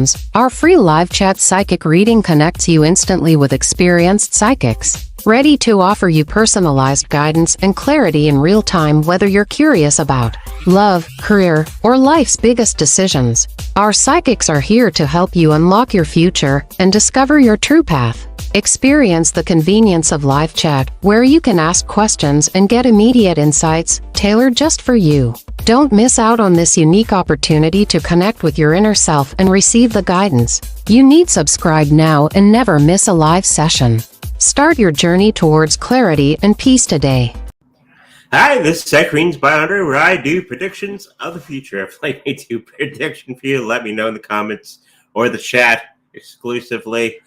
Predictions, our free live chat psychic reading connects you instantly with experienced psychics, ready to offer you personalized guidance and clarity in real time, whether you're curious about love, career, or life's biggest decisions. Our psychics are here to help you unlock your future and discover your true path. Experience the convenience of live chat, where you can ask questions and get immediate insights tailored just for you. Don't miss out on this unique opportunity to connect with your inner self and receive the guidance you need. Subscribe now and never miss a live session. Start your journey towards clarity and peace today. Hi, this is Digibyte Prediction, where I do predictions of the future. If I need to do prediction for you, let me know in the comments or the chat exclusively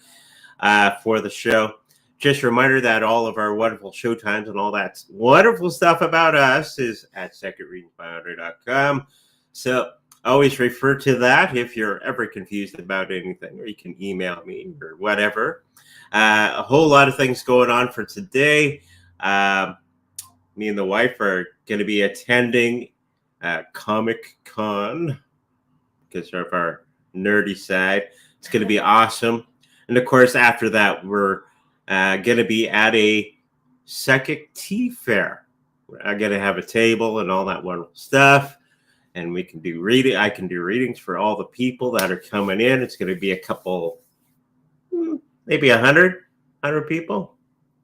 for the show. Just a reminder that all of our wonderful show times and all that wonderful stuff about us is at secondreadingsbyandrew.com. So always refer to that if you're ever confused about anything, or you can email me or whatever. A whole lot of things going on for today. Me and the wife are going to be attending Comic Con because of our nerdy side. It's going to be awesome. And of course, after that, we're going to be at a psychic tea fair. I'm going to have a table and all that wonderful stuff. And we can do reading. I can do readings for all the people that are coming in. It's going to be a couple, maybe 100 people.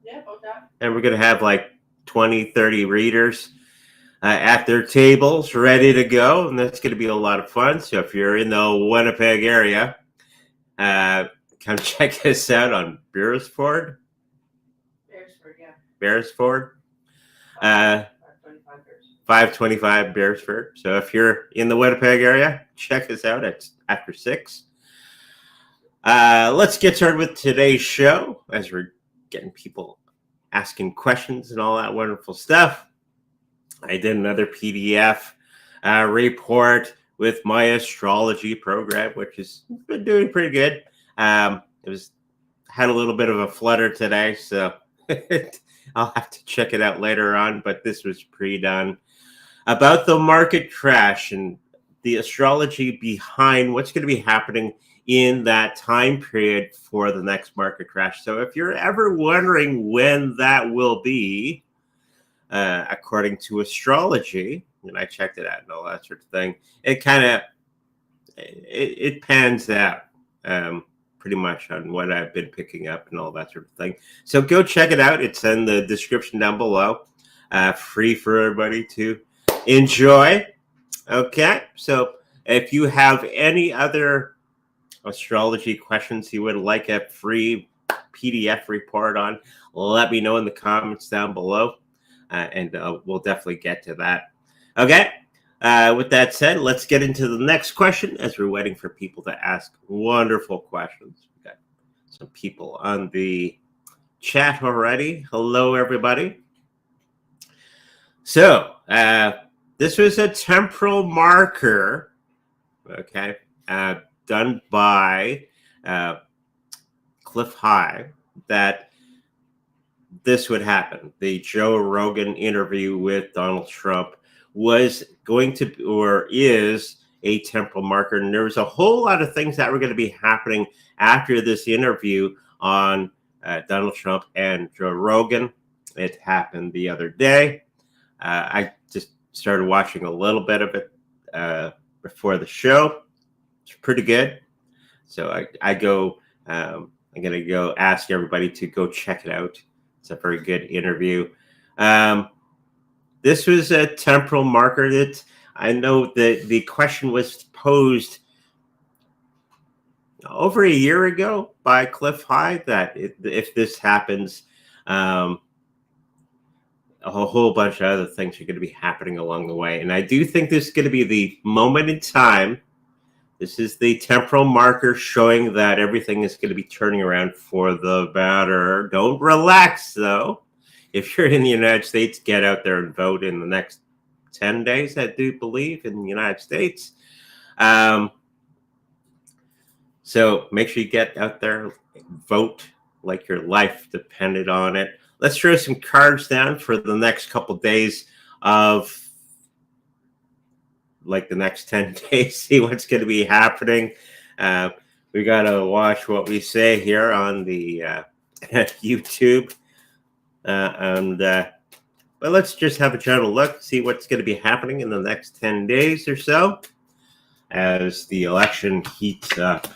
Yeah, about that. And we're going to have like 20, 30 readers at their tables ready to go. And that's going to be a lot of fun. So if you're in the Winnipeg area, come check us out on Beresford. Beresford. 525 Beresford. So if you're in the Winnipeg area, check us out at after 6. Let's get started with today's show as we're getting people asking questions and all that wonderful stuff. I did another PDF report with my astrology program, which has been doing pretty good. Had a little bit of a flutter today, so I'll have to check it out later on, but this was pre-done. About the market crash and the astrology behind what's going to be happening in that time period for the next market crash. So if you're ever wondering when that will be, according to astrology, and I checked it out and all that sort of thing, it kind of it pans out pretty much on what I've been picking up and all that sort of thing. So go check it out. It's in the description down below. Free for everybody to enjoy. Okay, so if you have any other astrology questions you would like a free PDF report on, let me know in the comments down below, and we'll definitely get to that. Okay, with that said, let's get into the next question as we're waiting for people to ask wonderful questions. We got some people on the chat already. Hello, everybody. So this was a temporal marker, okay, done by Cliff High, that this would happen. The Joe Rogan interview with Donald Trump was going to, or is, a temporal marker. And there was a whole lot of things that were going to be happening after this interview on Donald Trump and Joe Rogan. It happened the other day. I just started watching a little bit of it before the show. It's pretty good. So I'm going to go ask everybody to go check it out. It's a very good interview. This was a temporal marker that I know that the question was posed over a year ago by Cliff High that if this happens, a whole bunch of other things are going to be happening along the way. And I do think this is going to be the moment in time. This is the temporal marker showing that everything is going to be turning around for the better. Don't relax, though. If you're in the United States, get out there and vote in the next 10 days, I do believe, in the United States. So make sure you get out there, vote like your life depended on it. Let's throw some cards down for the next couple days of, like, the next 10 days, see what's going to be happening. we gotta watch what we say here on the YouTube, but let's just have a general look, see what's going to be happening in the next 10 days or so as the election heats up.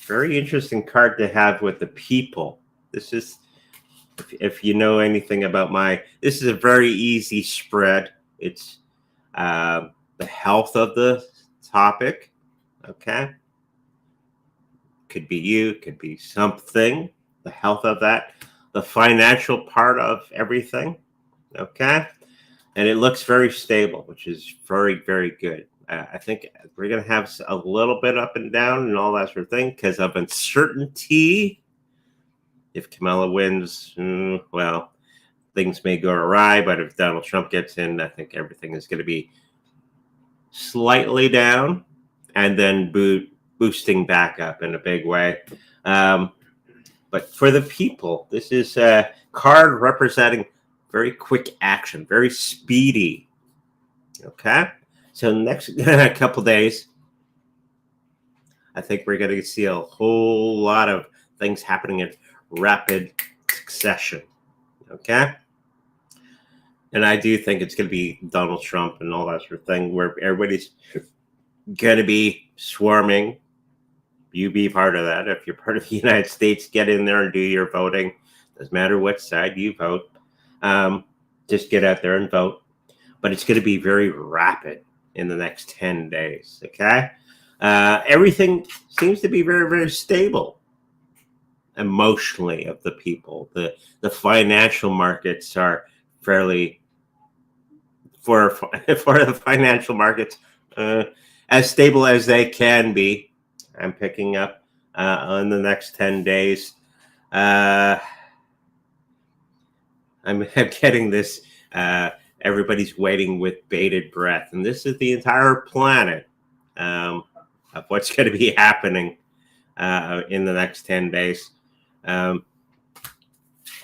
Very interesting card to have with the people. This is, if you know anything about this is a very easy spread. It's the health of the topic, okay? Could be you, could be something, the health of that, the financial part of everything, okay? And it looks very stable, which is very, very good. I think we're going to have a little bit up and down and all that sort of thing because of uncertainty. If Kamala wins, well, things may go awry, but if Donald Trump gets in, I think everything is going to be slightly down and then boosting back up in a big way. But for the people, this is a card representing very quick action, very speedy. Okay? So next couple days, I think we're going to see a whole lot of things happening in rapid succession. Okay? And I do think it's going to be Donald Trump and all that sort of thing where everybody's going to be swarming. You be part of that. If you're part of the United States, get in there and do your voting. Doesn't matter what side you vote. Just get out there and vote. But it's going to be very rapid in the next 10 days. Okay? Everything seems to be very, very stable emotionally of the people. The financial markets are fairly, for the financial markets, as stable as they can be. I'm picking up on the next 10 days. I'm getting this. Everybody's waiting with bated breath. And this is the entire planet of what's going to be happening in the next 10 days.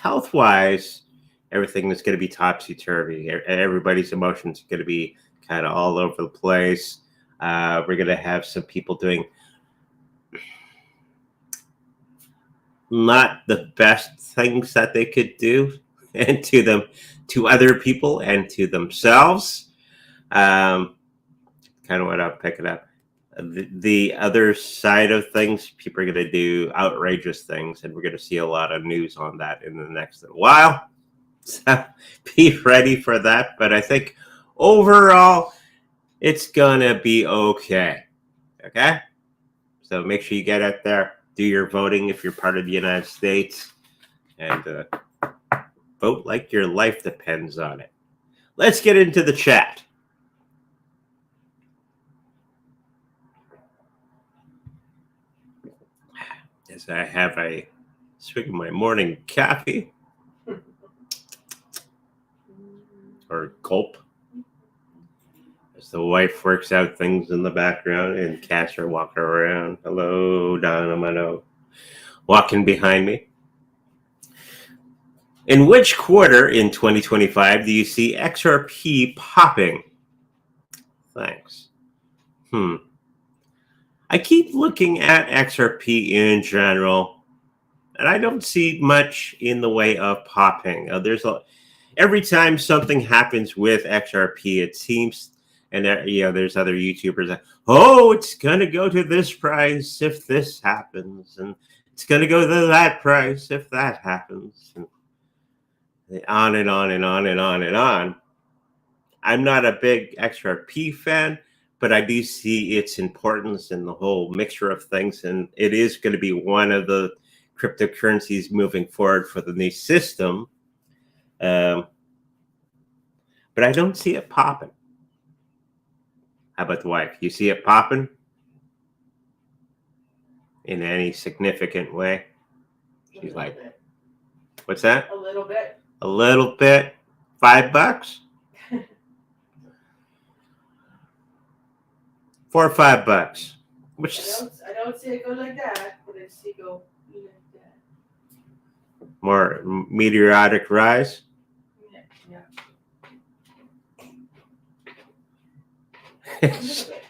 Health-wise, everything is going to be topsy-turvy. Everybody's emotions are going to be kind of all over the place. We're going to have some people doing not the best things that they could do, and to other people and to themselves. Kind of what I'm picking up. The other side of things, people are going to do outrageous things, and we're going to see a lot of news on that in the next little while. So be ready for that. But I think overall, it's going to be okay. Okay? So make sure you get out there, do your voting if you're part of the United States, and vote like your life depends on it. Let's get into the chat. As I have a swig of my morning coffee, or gulp, as the wife works out things in the background and cats are walking around. Hello, Donna Mano, walking behind me. In which quarter in 2025 do you see XRP popping? Thanks. I keep looking at XRP in general, and I don't see much in the way of popping. Every time something happens with XRP, it seems, and there's other YouTubers that, it's going to go to this price if this happens, and it's going to go to that price if that happens, and on and on and on and on and on. I'm not a big XRP fan, but I do see its importance in the whole mixture of things, and it is going to be one of the cryptocurrencies moving forward for the new system. But I don't see it popping. How about the wife? You see it popping in any significant way? She's like, what's that? A little bit. A little bit. $5? $4 or $5. Which I don't see it go like that, but I see it go like that. More meteoric rise? Yeah. A little bit.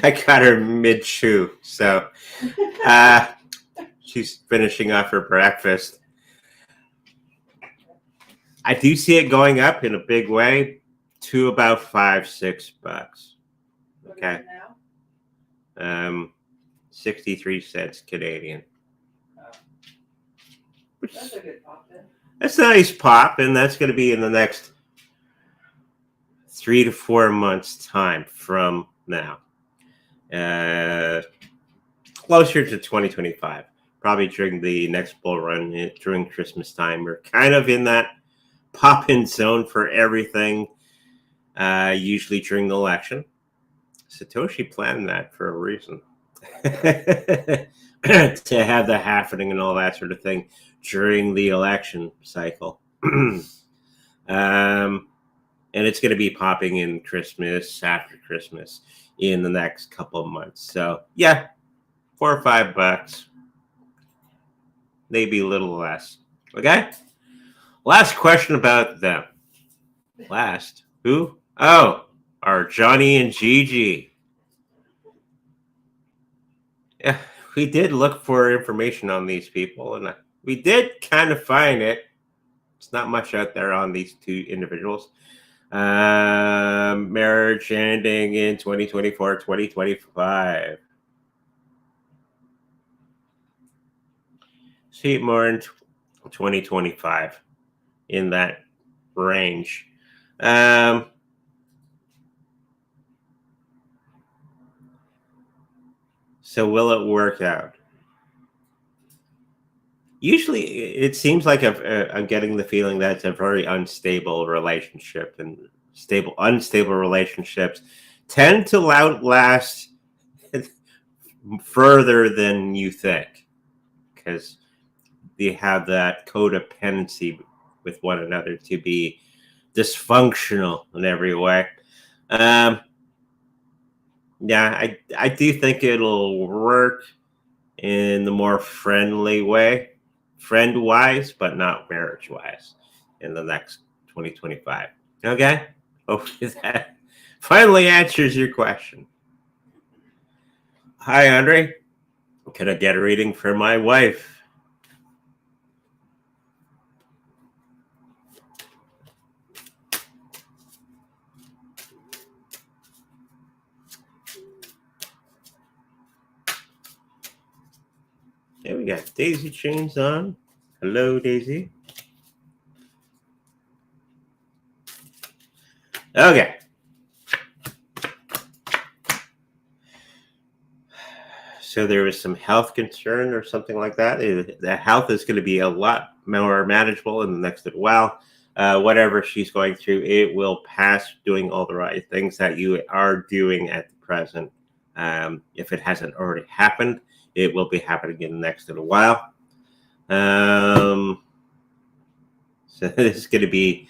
I got her mid-chew, so she's finishing off her breakfast. I do see it going up in a big way to about $5-6. Okay. 63 cents Canadian. That's a good pop then. That's a nice pop, and that's going to be in the next 3 to 4 months' time from now. Closer to 2025, probably during the next bull run during Christmas time. We're kind of in that pop-in zone for everything, usually during the election. Satoshi planned that for a reason. To have that happening and all that sort of thing during the election cycle. And it's going to be popping in Christmas, after Christmas, in the next couple of months. So, yeah, $4 or $5. Maybe a little less. Okay? Last question about them. Last. Who? Oh, our Johnny and Gigi. Yeah, we did look for information on these people, and we did kind of find it. It's not much out there on these two individuals. Marriage ending in 2024, 2025. See it more in 2025 in that range. So will it work out? Usually, it seems like I'm getting the feeling that it's a very unstable relationship, and unstable relationships tend to outlast further than you think, because they have that codependency with one another to be dysfunctional in every way. Yeah, I do think it'll work in the more friendly way, friend-wise, but not marriage-wise, in the next 2025. Okay? Hopefully that finally answers your question. Hi, Andre. Can I get a reading for my wife? There we got Daisy chains on. Hello, Daisy. Okay. So there was some health concern or something like that. The health is going to be a lot more manageable in the next little while. Whatever she's going through, it will pass, doing all the right things that you are doing at the present. If it hasn't already happened, it will be happening in the next little while. So this is going to be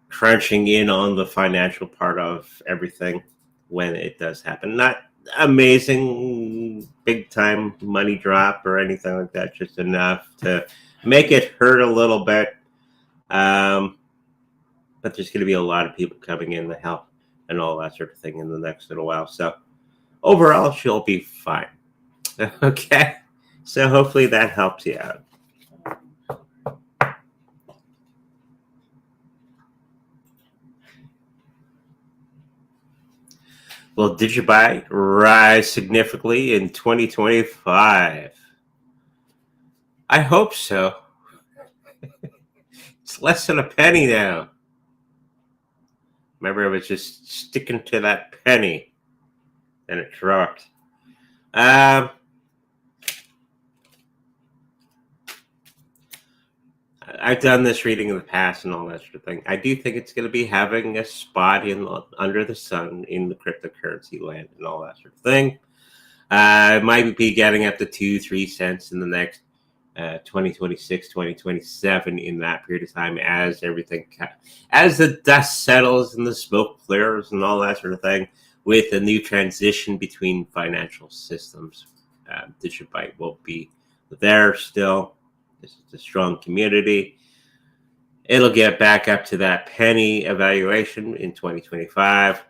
crunching in on the financial part of everything when it does happen. Not amazing, big time money drop or anything like that, just enough to make it hurt a little bit. But there's going to be a lot of people coming in to help and all that sort of thing in the next little while. So overall, she'll be fine. Okay, so hopefully that helps you out. Will Digibyte rise significantly in 2025? I hope so. It's less than a penny now. Remember, it was just sticking to that penny, and it dropped. I've done this reading in the past and all that sort of thing. I do think it's going to be having a spot under the sun in the cryptocurrency land and all that sort of thing. It might be getting up to 2-3 cents in the next 2026, 2027 in that period of time, as the dust settles and the smoke clears and all that sort of thing, with a new transition between financial systems. Digibyte will be there still. This is a strong community. It'll get back up to that penny evaluation in 2025.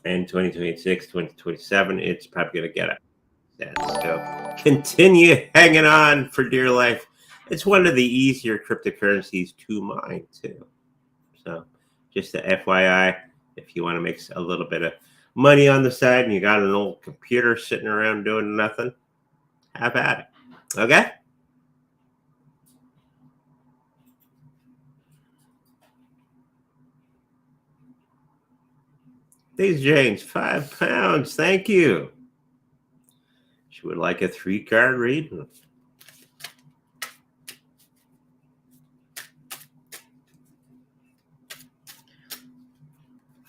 And 2026, 2027, it's probably going to get up. So continue hanging on for dear life. It's one of the easier cryptocurrencies to mine too. So just a FYI, if you want to make a little bit of money on the side and you got an old computer sitting around doing nothing, have at it. Okay? These James, £5. Thank you. She would like a 3-card reading.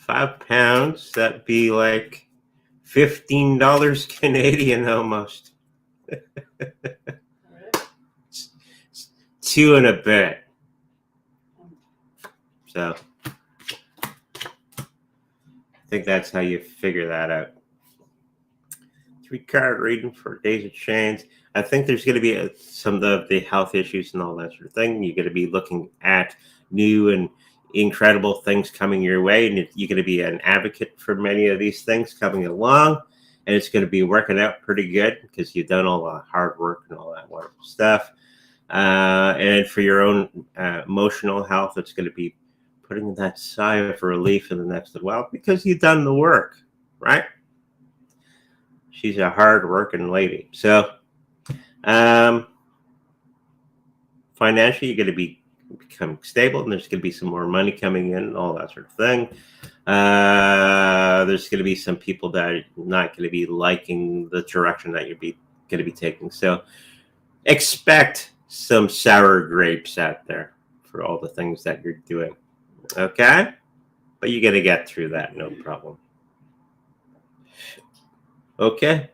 £5, that'd be like $15 Canadian almost. Two and a bit. So I think that's how you figure that out. 3-card reading for Days of Chains. I think there's going to be some of the health issues and all that sort of thing. You're going to be looking at new and incredible things coming your way, and you're going to be an advocate for many of these things coming along, and it's going to be working out pretty good because you've done all the hard work and all that wonderful stuff. And for your own emotional health, it's going to be putting that sigh of relief in the next little while because you've done the work, right? She's a hard-working lady. So financially, you're going to become stable, and there's going to be some more money coming in and all that sort of thing. There's going to be some people that are not going to be liking the direction that you're going to be taking. So expect some sour grapes out there for all the things that you're doing. Okay? But you're going to get through that, no problem. Okay?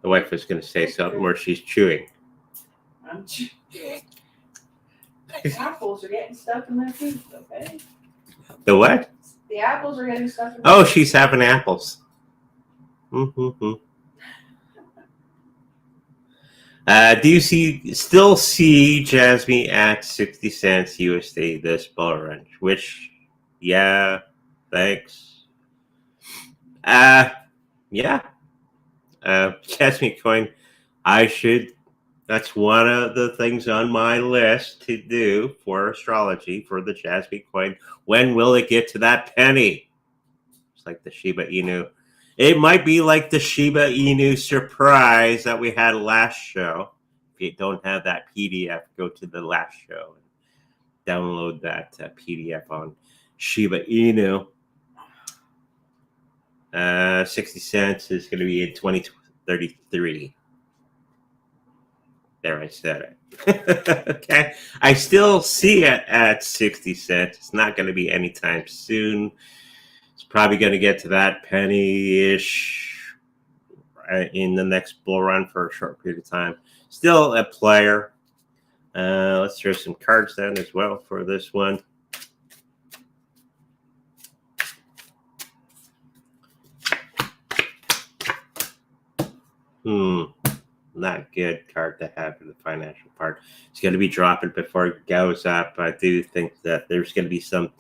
The wife was going to say something where she's chewing. I'm chewing. Apples are getting stuck in my teeth, okay? The what? The apples are getting stuck in my Oh, she's having apples. Mm-hmm. Do you still see Jasmy at 60 cents USD this bull run? Which, yeah, thanks. Yeah. Jasmy Coin, that's one of the things on my list to do for astrology for the Jasmy Coin. When will it get to that penny? It's like the Shiba Inu. It might be like the Shiba Inu surprise that we had last show. If you don't have that PDF, go to the last show and download that PDF on Shiba Inu. 60 cents is going to be in 2033. There, I said it. Okay. I still see it at 60 cents. It's not going to be anytime soon. It's probably going to get to that penny-ish in the next bull run for a short period of time. Still a player. Let's throw some cards down as well for this one. Not good card to have in the financial part. It's going to be dropping before it goes up. I do think that there's going to be some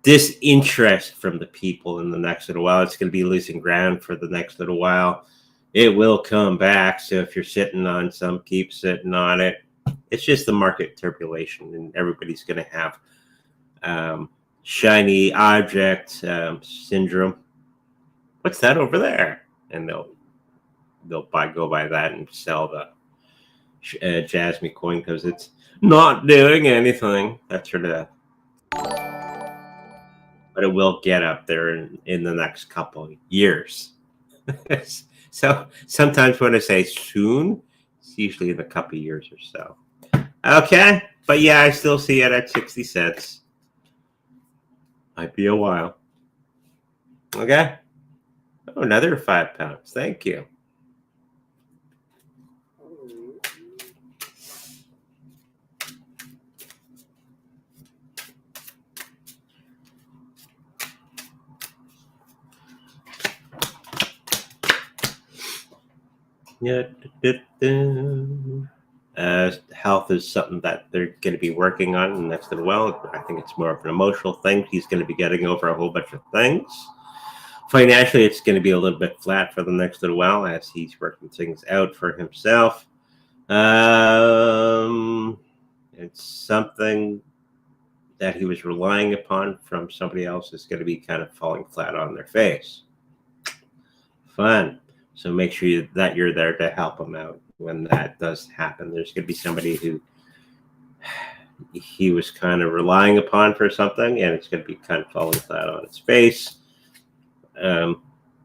disinterest from the people in the next little while. It's going to be losing ground for the next little while. It will come back. So if you're sitting on some, keep sitting on it. It's just the market turbulation, and everybody's going to have shiny object syndrome. What's that over there? And they'll go by that and sell the Jasmy Coin because it's not doing anything. That's sort of, but it will get up there in the next couple of years. So sometimes when I say soon, it's usually in a couple of years or so. Okay, but yeah, I still see it at 60 cents. Might be a while. Okay. Oh, another £5. Thank you. Health is something that they're going to be working on in the next little while. I think it's more of an emotional thing. He's going to be getting over a whole bunch of things. Financially, it's going to be a little bit flat for the next little while as he's working things out for himself. It's something that he was relying upon from somebody else is going to be kind of falling flat on their face. Fun. So make sure that you're there to help him out when that does happen. There's going to be somebody who he was kind of relying upon for something, and it's going to be kind of falling flat on its face.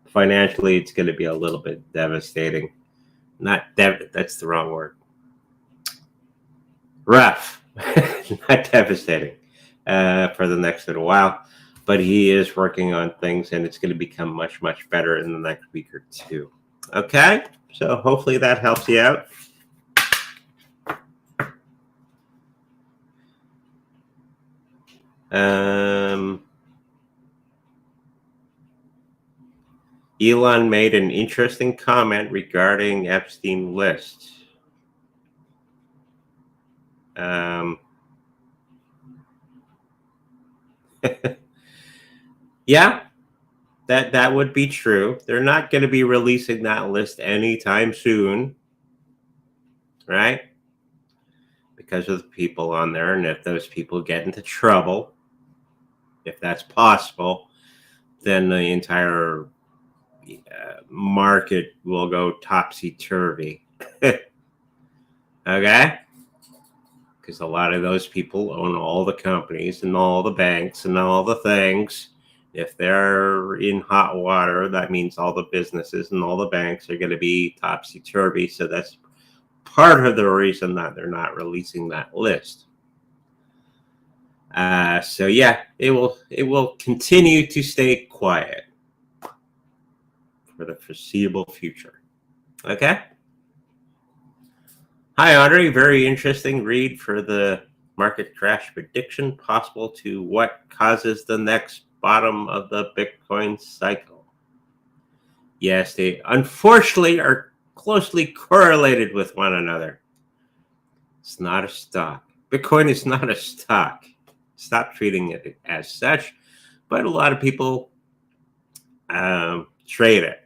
Financially, it's going to be a little bit devastating. That's the wrong word. Rough, not devastating for the next little while. But he is working on things, and it's going to become much, much better in the next week or two. Okay? So hopefully that helps you out. Elon made an interesting comment regarding Epstein list. Yeah, that would be true. They're not going to be releasing that list anytime soon, right? Because of the people on there, and if those people get into trouble, if that's possible, then the entire market will go topsy-turvy. Okay? Because a lot of those people own all the companies and all the banks and all the things. If they're in hot water, that means all the businesses and all the banks are going to be topsy-turvy. So that's part of the reason that they're not releasing that list. So yeah, it will continue to stay quiet for the foreseeable future. Okay. Hi, Audrey. Very interesting read for the market crash prediction. Possible to what causes the next bottom of the Bitcoin cycle. Yes, they unfortunately are closely correlated with one another. It's not a stock. Bitcoin is not a stock. Stop treating it as such. But a lot of people trade it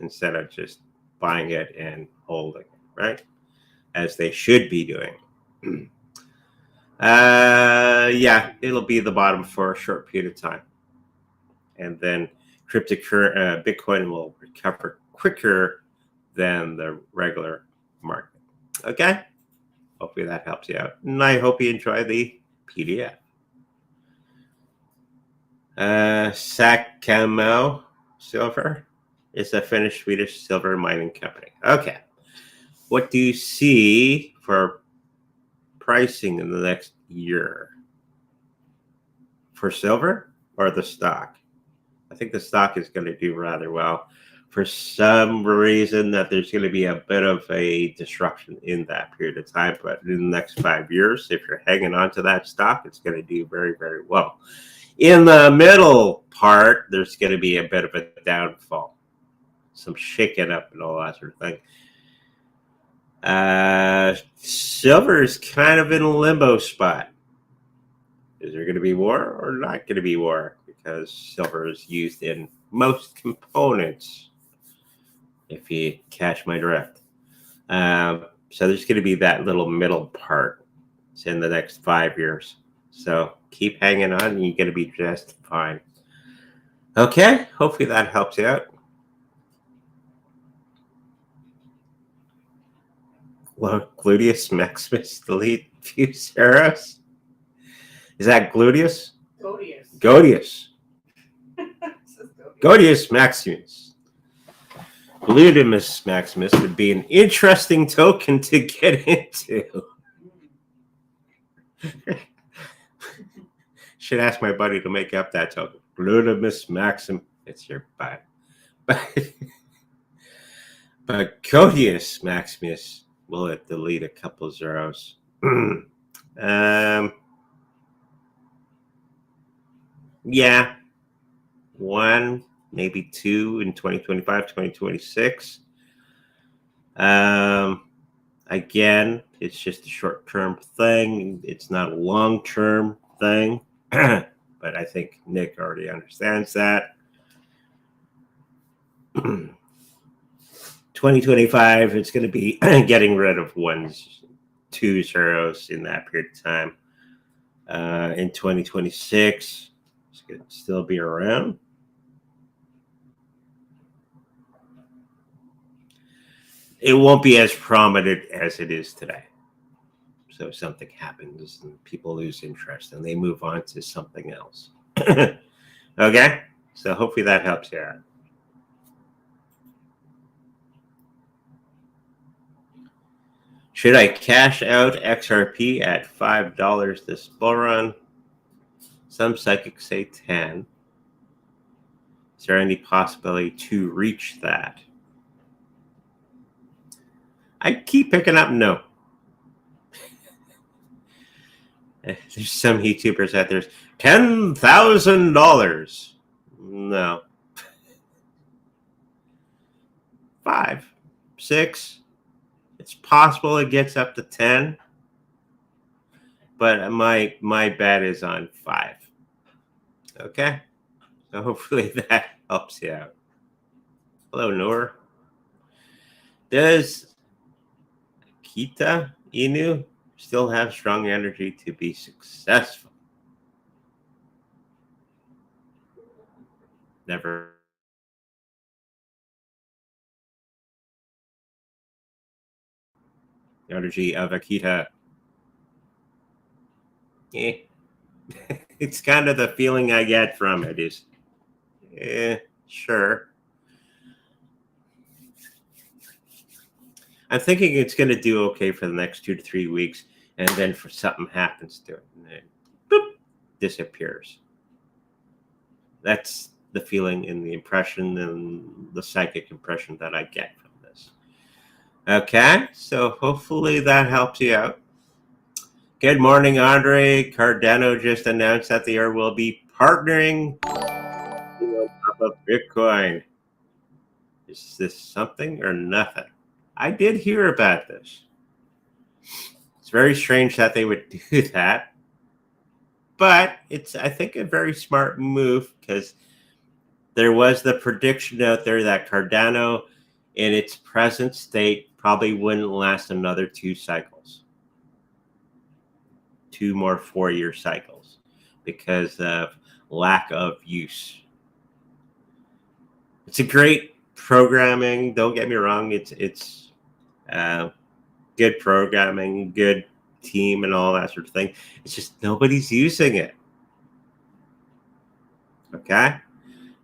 instead of just buying it and holding it, right? As they should be doing. Yeah, it'll be the bottom for a short period of time. And then Bitcoin will recover quicker than the regular market. Okay? Hopefully that helps you out. And I hope you enjoy the PDF. Sakamo Silver is a Finnish Swedish silver mining company. Okay. What do you see for pricing in the next year? For silver or the stock? I think the stock is going to do rather well. For some reason that there's going to be a bit of a disruption in that period of time. But in the next 5 years, if you're hanging on to that stock, it's going to do very, very well. In the middle part, there's going to be a bit of a downfall. Some shaking up and all that sort of thing. Silver is kind of in a limbo spot. Is there going to be war or not going to be war? Because silver is used in most components, if you catch my drift. So there's going to be that little middle part. It's in the next 5 years. So keep hanging on and you're going to be just fine. Okay, hopefully that helps you out. Gluteus Maximus delete few zeros. Is that gluteus? Godius. Godius. Godius Maximus. Gluteus Maximus would be an interesting token to get into. Should ask my buddy to make up that token. Gluteus Maximus. It's your butt. But Godius Maximus will it delete a couple zeros. Yeah. 1, maybe 2 in 2025, 2026. Again, it's just a short-term thing. It's not a long-term thing. But I think Nick already understands that. 2025, it's going to be getting rid of 1s, 2 zeros in that period of time. In 2026, it's going to still be around. It won't be as prominent as it is today. So something happens and people lose interest and they move on to something else. Okay? So hopefully that helps you out. Should I cash out XRP at $5 this bull run? Some psychics say 10. Is there any possibility to reach that? I keep picking up no. There's some YouTubers out there. $10,000. No. 5, 6. It's possible it gets up to 10. But my bet is on 5. Okay? So hopefully that helps you out. Hello, Noor. Does Kita Inu still have strong energy to be successful? Never. The energy of Akita. Yeah. It's kind of the feeling I get from it is, sure. I'm thinking it's going to do okay for the next 2 to 3 weeks, and then for something happens to it, and then boop, disappears. That's the feeling and the impression and the psychic impression that I get from this. Okay, so hopefully that helps you out. Good morning, Andre. Cardano just announced that they will be partnering on top of Bitcoin. Is this something or nothing? I did hear about this. It's very strange that they would do that. But it's, I think, a very smart move because there was the prediction out there that Cardano in its present state probably wouldn't last another 2 cycles. 2 more 4-year cycles because of lack of use. It's a great programming. Don't get me wrong. It's good programming, good team, and all that sort of thing. It's just nobody's using it. Okay,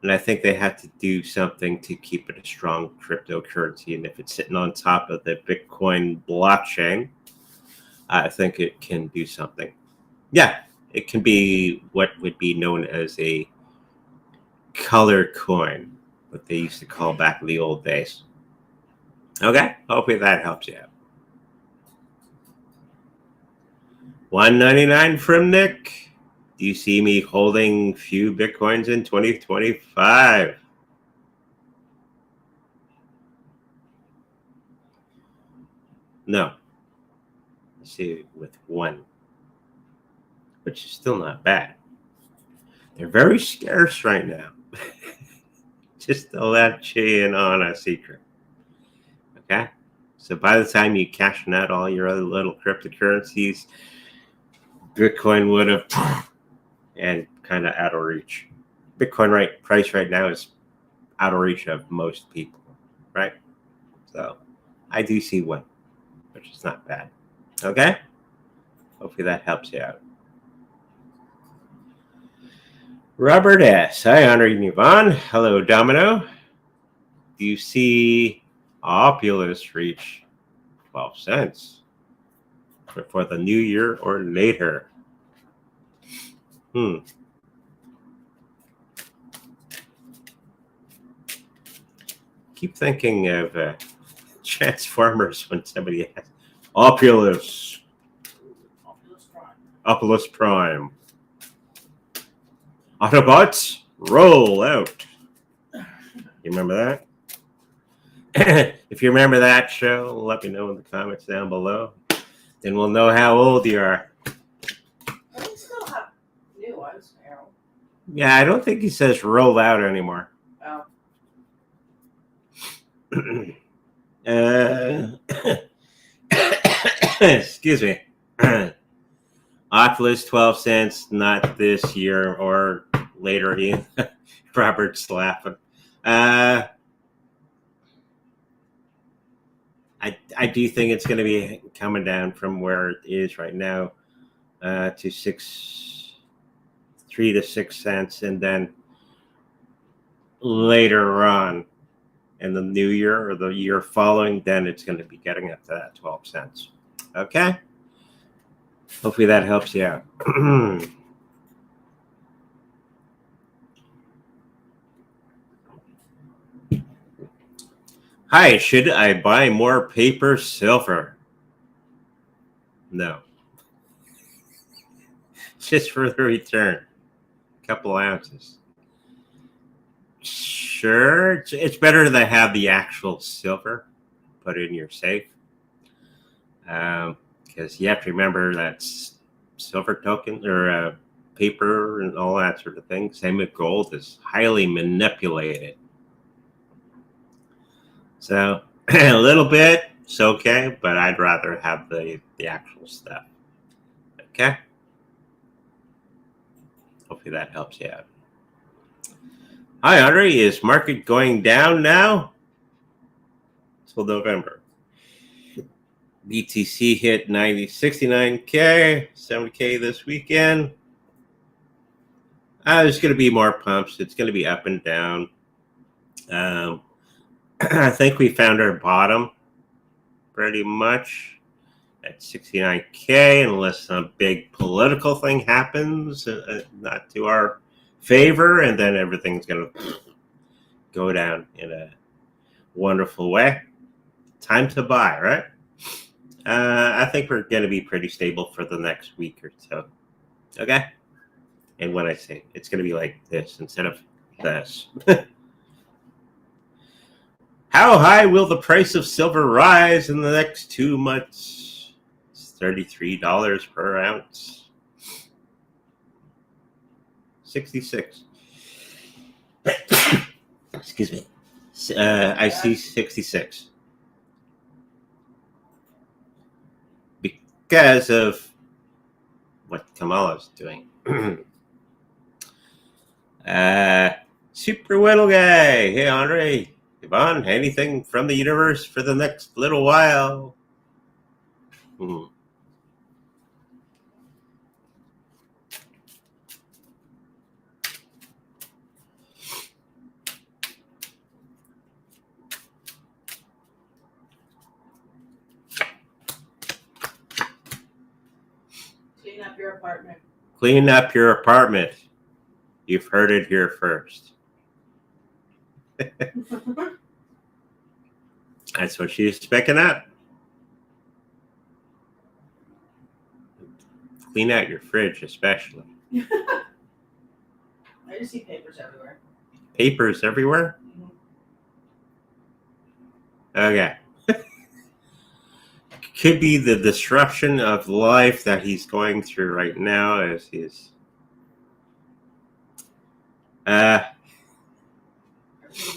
and I think they have to do something to keep it a strong cryptocurrency. And if it's sitting on top of the Bitcoin blockchain, I think it can do something. Yeah, it can be what would be known as a color coin, what they used to call back in the old days. Okay, hopefully that helps you out. $1.99 from Nick. Do you see me holding few Bitcoins in 2025? No. I see it with 1, which is still not bad. They're very scarce right now. Just to let you in on a secret. Okay? So by the time you cash out all your other little cryptocurrencies, Bitcoin would have and kind of out of reach. Bitcoin price right now is out of reach of most people, right? So I do see 1, which is not bad. Okay? Hopefully that helps you out. Robert S. Hi, Andre and Yvonne. Hello, Domino. Do you see Opulus reach 12 cents for the new year or later? Keep thinking of Transformers when somebody has Opulus Prime. Autobots, roll out. You remember that? If you remember that show, let me know in the comments down below. Then we'll know how old you are. I still have new ones now. Yeah, I don't think he says roll out anymore. Oh. Excuse me. Oculus 12 cents, not this year or later. Robert's laughing. I do think it's going to be coming down from where it is right now to 3 to 6 cents, and then later on in the new year or the year following, then it's going to be getting up to that 12 cents. Okay? Hopefully that helps you out. Hi, should I buy more paper silver? No. Just for the return. A couple ounces. Sure, it's better to have the actual silver put in your safe. Because you have to remember that silver token or paper and all that sort of thing, same with gold, is highly manipulated. So a little bit, it's okay, but I'd rather have the actual stuff. Okay? Hopefully that helps you out. Hi, Andre. Is market going down now? Till November. BTC hit 69K, 70K this weekend. There's going to be more pumps. It's going to be up and down. I think we found our bottom pretty much at 69K, unless some big political thing happens, not to our favor, and then everything's going to go down in a wonderful way. Time to buy, right? I think we're going to be pretty stable for the next week or so. Okay? And when I say it's going to be like this instead of this. How high will the price of silver rise in the next 2 months? It's $33 per ounce. 66. Excuse me. I see 66. Because of what Kamala's doing. Super Whittle Guy. Hey, Andre. Yvonne, anything from the universe for the next little while? Clean up your apartment. Clean up your apartment. You've heard it here first. That's what she's picking up. Clean out your fridge, especially. I just see papers everywhere. Papers everywhere? Okay. Could be the disruption of life that he's going through right now as he's everything's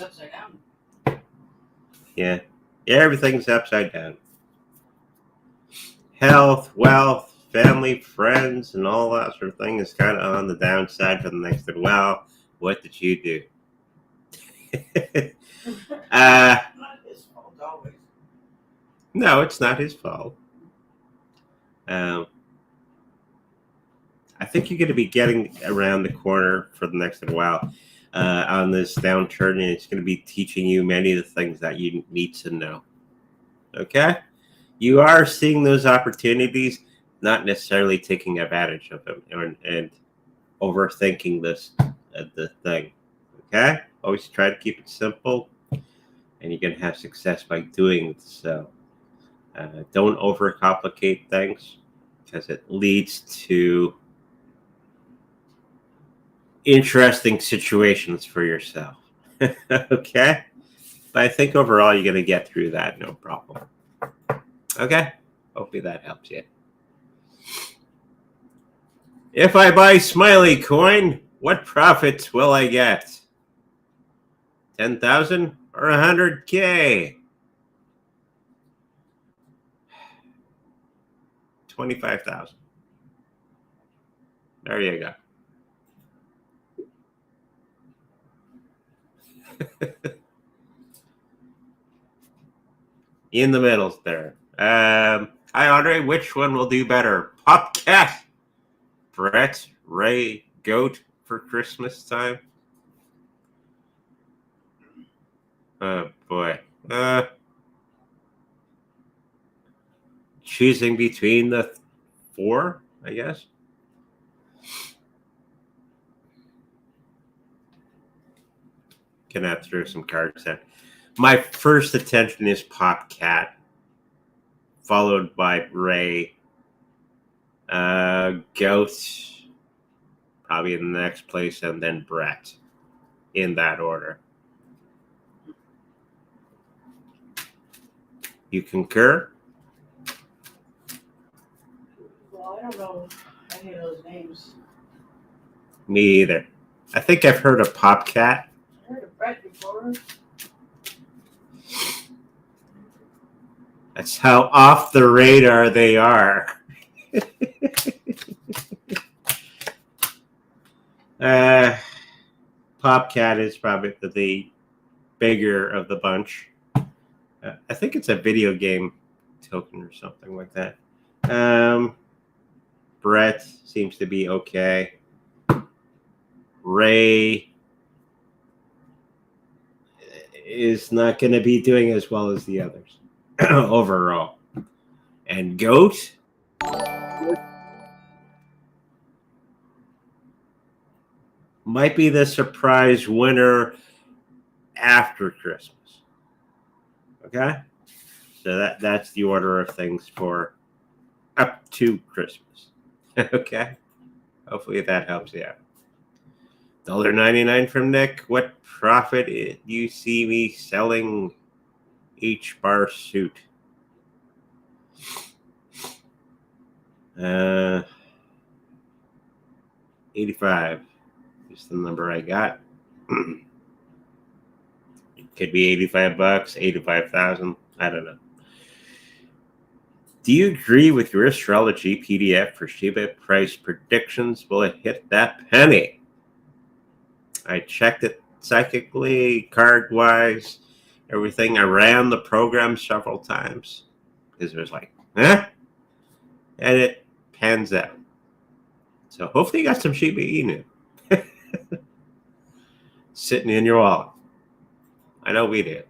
upside down. Yeah, everything's upside down. Health, wealth, family, friends, and all that sort of thing is kind of on the downside for the next little while. What did you do? Not his fault, always. No, it's not his fault. I think you're going to be getting around the corner for the next little while on this downturn, and it's going to be teaching you many of the things that you need to know. Okay? You are seeing those opportunities, not necessarily taking advantage of them and overthinking the thing. Okay? Always try to keep it simple, and you're going to have success by doing so. Don't overcomplicate things, because it leads to interesting situations for yourself. Okay? But I think overall you're going to get through that, no problem. Okay? Hopefully that helps you. If I buy Smiley Coin, what profits will I get? 10,000 or 100K? 25,000. There you go. In the middle there. Hi, Andre. Which one will do better? Popcat, Bret, Ray, Goat for Christmas time? Oh, boy. Choosing between the 4, I guess. Gonna throw some cards in. My first attention is Popcat, followed by Ray. Goat, probably in the next place, and then Bret, in that order. You concur? Well, I don't know any of those names. Me either. I think I've heard of Popcat. I heard of Bret before. That's how off the radar they are. Popcat is probably the bigger of the bunch. I think it's a video game token or something like that. Bret seems to be okay. Ray is not going to be doing as well as the others overall. And Goat, might be the surprise winner after Christmas. Okay? So that's the order of things for up to Christmas. Okay? Hopefully that helps you out. $1.99 from Nick. What profit do you see me selling each bar suit? 85 is the number I got. It could be 85 bucks, 85,000. I don't know. Do you agree with your Astrology PDF for Digibyte price predictions? Will it hit that penny? I checked it psychically, card-wise, everything. I ran the program several times because it was like, huh? And it pans out. So hopefully you got some Shiba Inu sitting in your wallet. I know we did.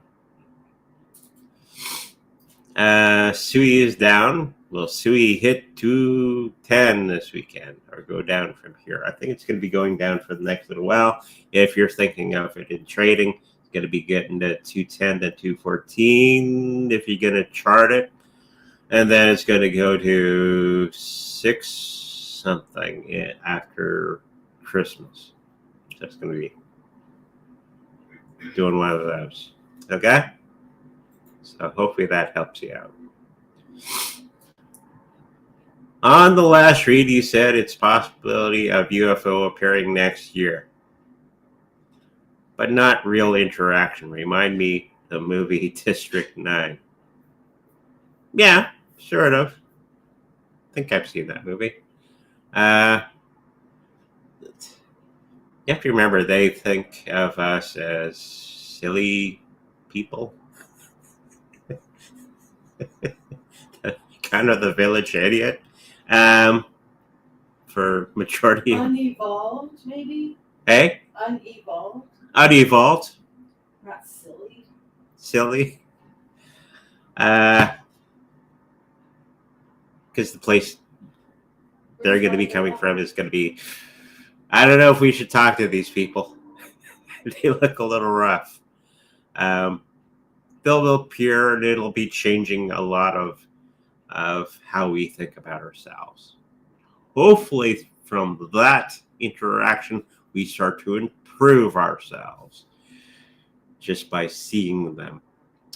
Sui is down. Will Sui hit 210 this weekend or go down from here? I think it's going to be going down for the next little while. If you're thinking of it in trading, it's going to be getting to 210 to 214 if you're going to chart it. And then it's going to go to 6 something after Christmas. So it's going to be doing one of those. Okay? So hopefully that helps you out. On the last read, you said it's possibility of UFO appearing next year, but not real interaction. Remind me the movie District 9. Yeah, sort of. I think I've seen that movie. You have to remember they think of us as silly people. Kind of the village idiot. For majority of... Unevolved, maybe? Hey? Unevolved. Unevolved. Not silly. Silly. Because the place they're going to be coming from is going to be... I don't know if we should talk to these people. They look a little rough. They'll appear and it'll be changing a lot of how we think about ourselves. Hopefully from that interaction, we start to improve ourselves just by seeing them.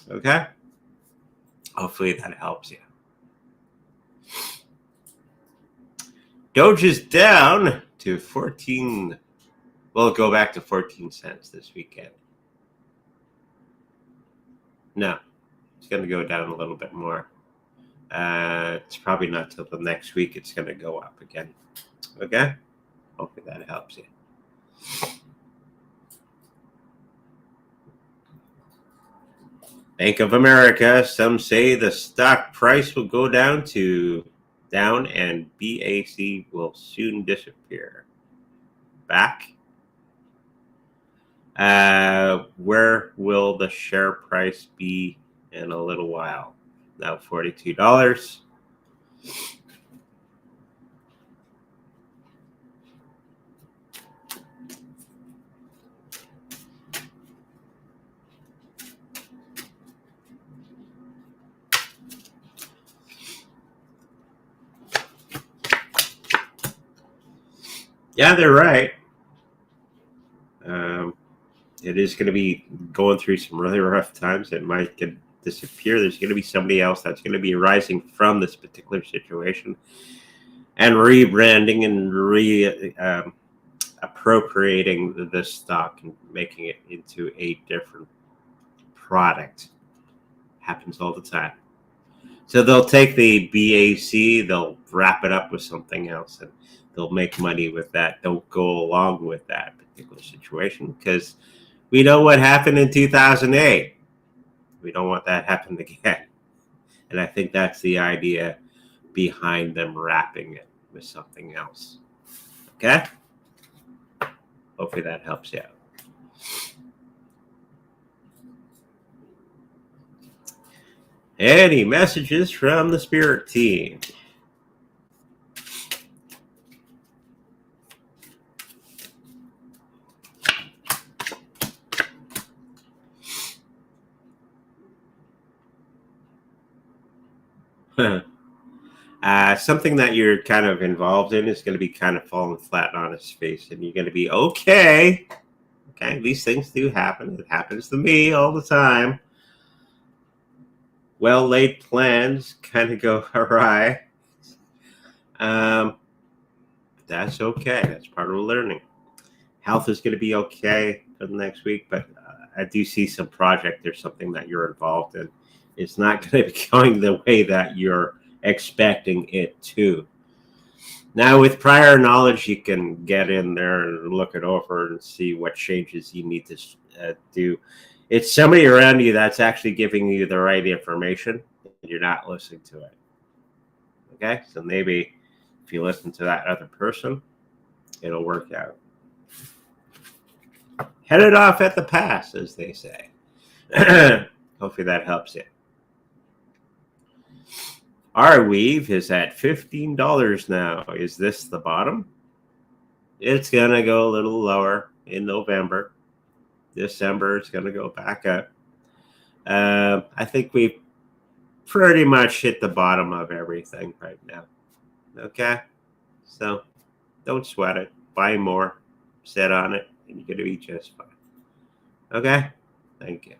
Okay? Hopefully that helps you. Doge is down to 14. We'll go back to 14 cents this weekend. No, it's going to go down a little bit more. It's probably not till the next week it's going to go up again. Okay? Hopefully that helps you. Bank of America, some say the stock price will go down and BAC will soon disappear. Back? Where will the share price be in a little while? Now $42. Yeah, they're right. It is going to be going through some really rough times. It might disappear. There's going to be somebody else that's going to be rising from this particular situation and rebranding and appropriating the stock and making it into a different product. Happens all the time. So they'll take the BAC, they'll wrap it up with something else, and they'll make money with that. Don't go along with that particular situation because we know what happened in 2008. We don't want that happening again. And I think that's the idea behind them wrapping it with something else. Okay? Hopefully that helps you out. Any messages from the spirit team? Something that you're kind of involved in is going to be kind of falling flat on its face, and you're going to be okay. Okay, these things do happen. It happens to me all the time. Well-laid plans kind of go awry. That's okay. That's part of the learning. Health is going to be okay for the next week, but I do see some project or something that you're involved in. It's not going to be going the way that you're expecting it to. Now, with prior knowledge, you can get in there and look it over and see what changes you need to do. It's somebody around you that's actually giving you the right information, and you're not listening to it. Okay? So maybe if you listen to that other person, it'll work out. Head it off at the pass, as they say. Hopefully that helps you. Our weave is at $15 now. Is this the bottom? It's going to go a little lower in November. December, it's going to go back up. I think we've pretty much hit the bottom of everything right now. Okay? So don't sweat it. Buy more. Sit on it, and you're going to be just fine. Okay? Thank you.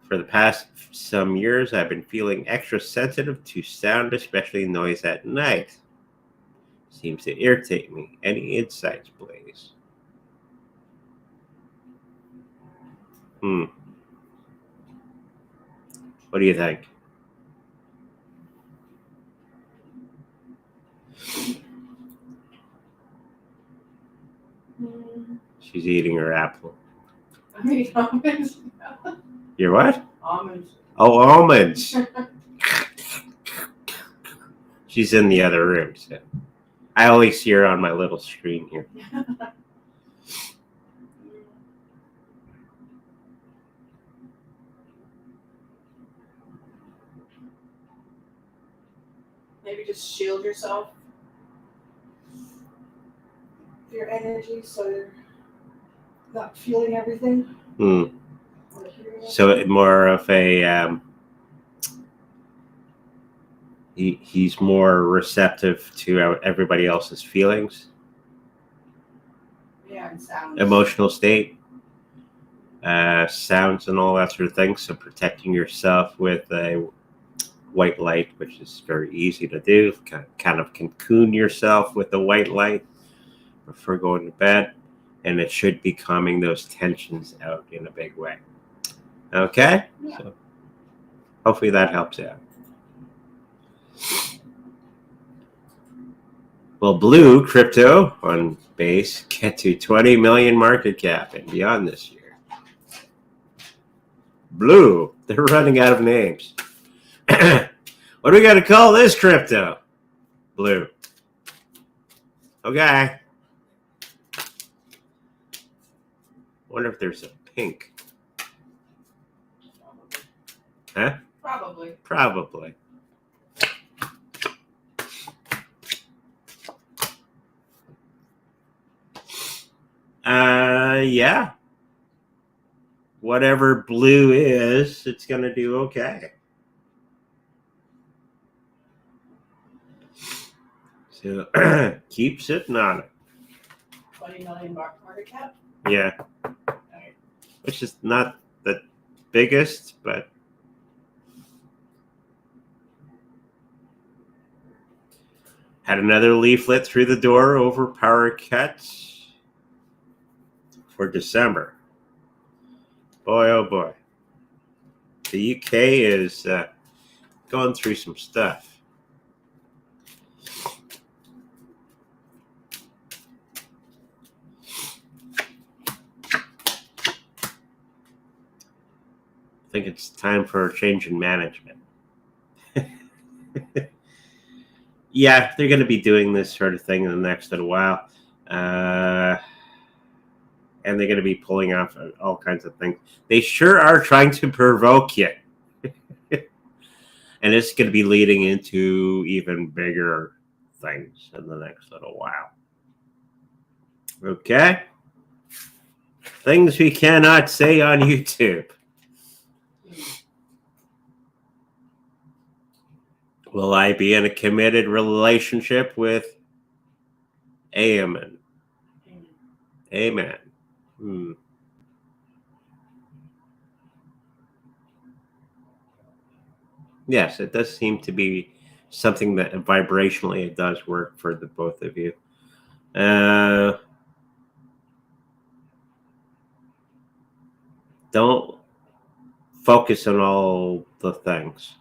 For the past some years, I've been feeling extra sensitive to sound, especially noise at night. Seems to irritate me. Any insights, please? What do you think? She's eating her apple. I mean, almonds. Your what? Almonds. Oh, almonds. She's in the other room, so I only see her on my little screen here. Maybe just shield yourself. Your energy, so you're not feeling everything. So more of a he's more receptive to everybody else's feelings. Yeah, and sounds. Emotional state, sounds, and all that sort of thing. So protecting yourself with a white light, which is very easy to do. Kind of cocoon yourself with the white light. before going to bed, and it should be calming those tensions out in a big way. Okay? Yeah. So hopefully that helps out. Well, Blue Crypto on base get to 20 million market cap and beyond this year. Blue, they're running out of names. What do we got to call this crypto? Blue. Okay. Wonder if there's a pink. Huh? Probably. Probably. Yeah. Whatever blue is, it's going to do okay. So keep sitting on it. 20 million market cap? Yeah. Which is not the biggest, but had another leaflet through the door over power cuts for December. Boy, oh boy. The UK is going through some stuff. I think it's time for a change in management. Yeah, they're going to be doing this sort of thing in the next little while. And they're going to be pulling off all kinds of things. They sure are trying to provoke you. And it's going to be leading into even bigger things in the next little while. Okay? Things we cannot say on YouTube. Will I be in a committed relationship with Amen? Amen. Yes, it does seem to be something that vibrationally it does work for the both of you. Don't focus on all the things.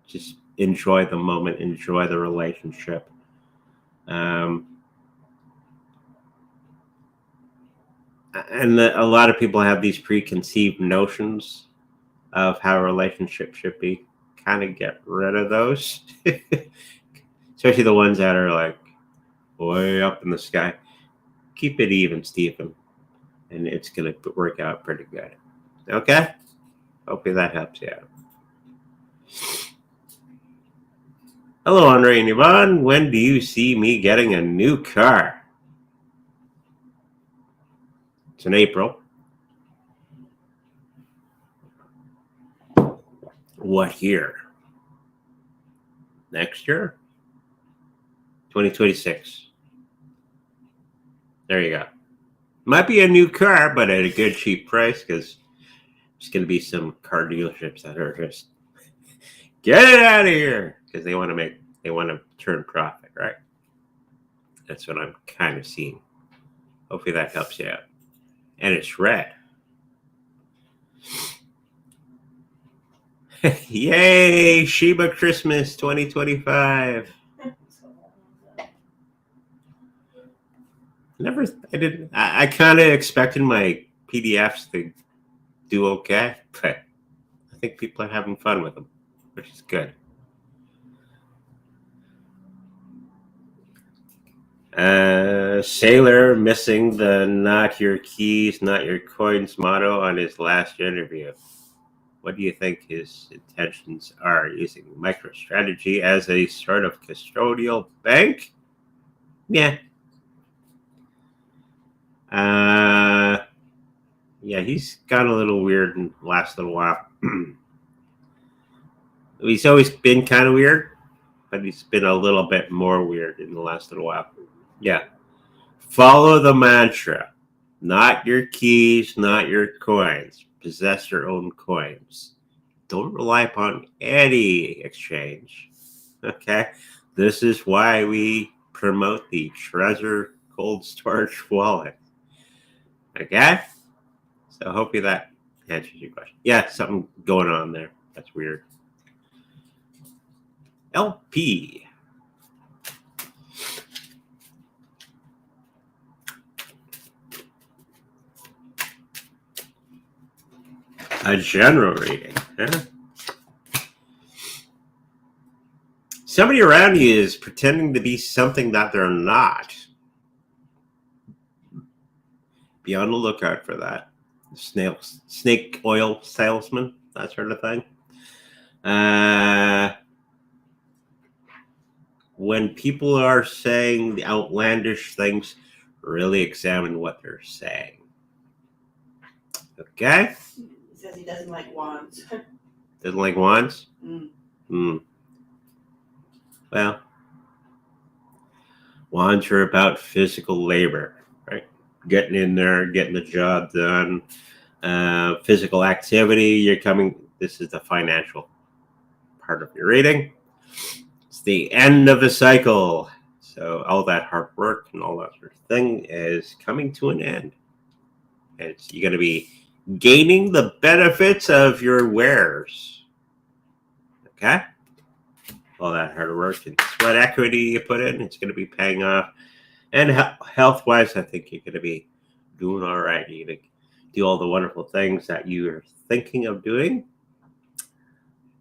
Just enjoy the moment, enjoy the relationship. And a lot of people have these preconceived notions of how a relationship should be. Kind of get rid of those. Especially the ones that are like way up in the sky. Keep it even, Stephen. And it's going to work out pretty good. Okay? Hopefully that helps you out. Hello, Andre and Yvonne. When do you see me getting a new car? It's in April. What year? Next year? 2026. There you go. Might be a new car, but at a good cheap price, because there's going to be some car dealerships that are just get it out of here because they want to turn profit, right? That's what I'm kind of seeing. Hopefully that helps you out. And it's red. Yay! Shiba Christmas 2025. I kind of expected my PDFs to do okay, but I think people are having fun with them, which is good. Saylor missing the "not your keys, not your coins" motto on his last interview. What do you think his intentions are? Using MicroStrategy as a sort of custodial bank? Yeah. Yeah, he's got a little weird in the last little while. He's always been kind of weird, but he's been a little bit more weird in the last little while. Yeah. Follow the mantra. Not your keys, not your coins. Possess your own coins. Don't rely upon any exchange. Okay? This is why we promote the Treasure cold storage wallet. Okay? So hopefully that answers your question. Yeah, something going on there. That's weird. LP. A general reading. Huh? Somebody around you is pretending to be something that they're not. Be on the lookout for that. Snake oil salesman, that sort of thing. When people are saying the outlandish things, really examine what they're saying. Okay? He says he doesn't like wands. Doesn't like wands? Mm. Well, wands are about physical labor, right? Getting in there, getting the job done. Physical activity, you're coming. This is the financial part of your reading. It's the end of the cycle. So all that hard work and all that sort of thing is coming to an end. And you're going to be gaining the benefits of your wares. Okay? All that hard work and sweat equity you put in, it's going to be paying off. And health-wise, I think you're going to be doing all right. You're going to do all the wonderful things that you're thinking of doing.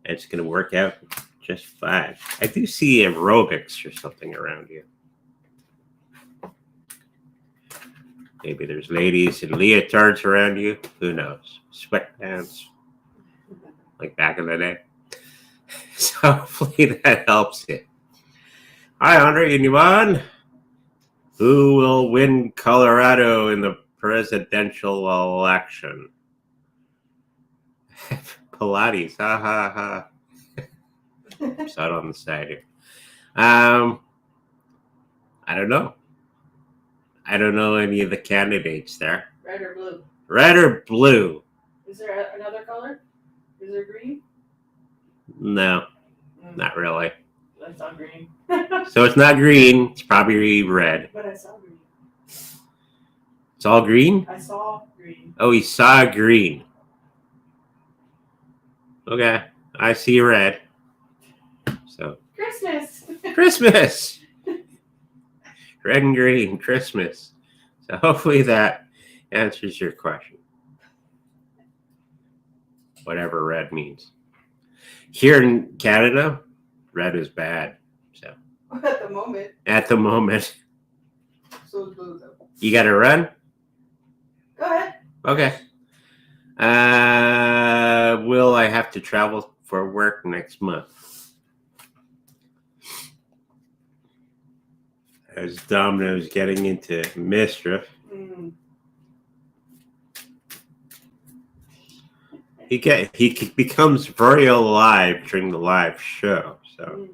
And it's going to work out just fine. I do see aerobics or something around you. Maybe there's ladies in leotards around you. Who knows? Sweatpants. Like back in the day. So hopefully that helps you. Hi, Andre. Anyone? Who will win Colorado in the presidential election? Pilates. Ha ha ha. It's out on the side here. I don't know. I don't know any of the candidates there. Red or blue? Red or blue? Is there another color? Is there green? No, not really. I saw green. So it's not green. It's probably red. But I saw green. It's all green? I saw green. Oh, he saw green. Okay, I see red. So Christmas. Christmas. Red and green, Christmas. So hopefully that answers your question. Whatever red means. Here in Canada, red is bad. So At the moment. at the moment, So it's blue though. you got to run? Go ahead. Okay. Will I have to travel for work next month? As Domino's getting into mischief. Mm. He becomes very alive during the live show. So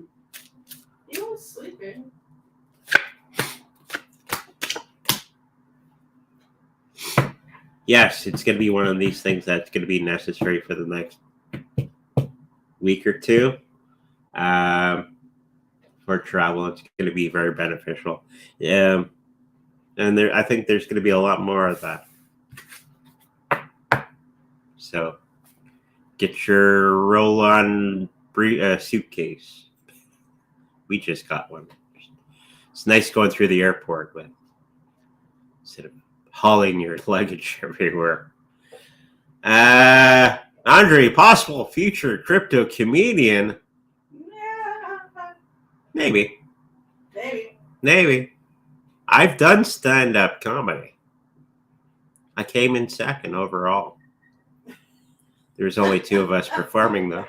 He was sleeping. yes, it's going to be one of these things that's going to be necessary for the next week or two. For travel, it's going to be very beneficial. And I think there's going to be a lot more of that. So get your roll-on suitcase. We just got one. It's nice going through the airport with instead of hauling your luggage everywhere. Andre, possible future crypto comedian. Yeah. Maybe. I've done stand-up comedy. I came in second overall. There's only two of us performing, though.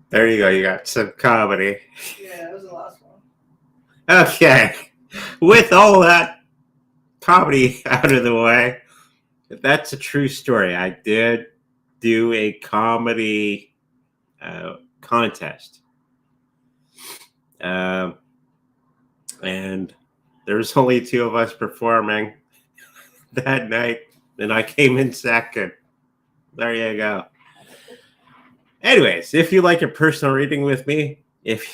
There you go. You got some comedy. Yeah, that was the last one. Okay. With all that comedy out of the way, that's a true story. I did do a comedy contest. And there's only two of us performing that night, and I came in second. There you go. Anyways, if you like a personal reading with me, if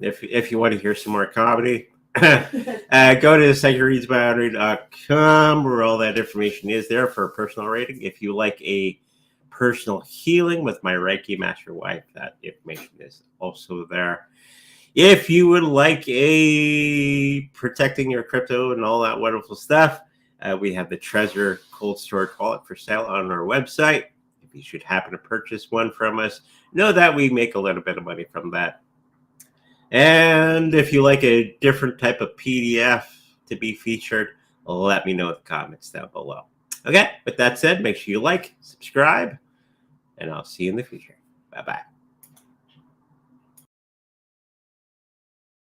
If you want to hear some more comedy, go to psychicreadsbyandrew.com where all that information is there for a personal rating. If you like a personal healing with my Reiki Master Wife, that information is also there. If you would like a protecting your crypto and all that wonderful stuff, we have the Trezor cold storage wallet for sale on our website. If you should happen to purchase one from us, know that we make a little bit of money from that. And if you like a different type of PDF to be featured, let me know in the comments down below. Okay, with that said, make sure you like, subscribe, and I'll see you in the future. Bye-bye.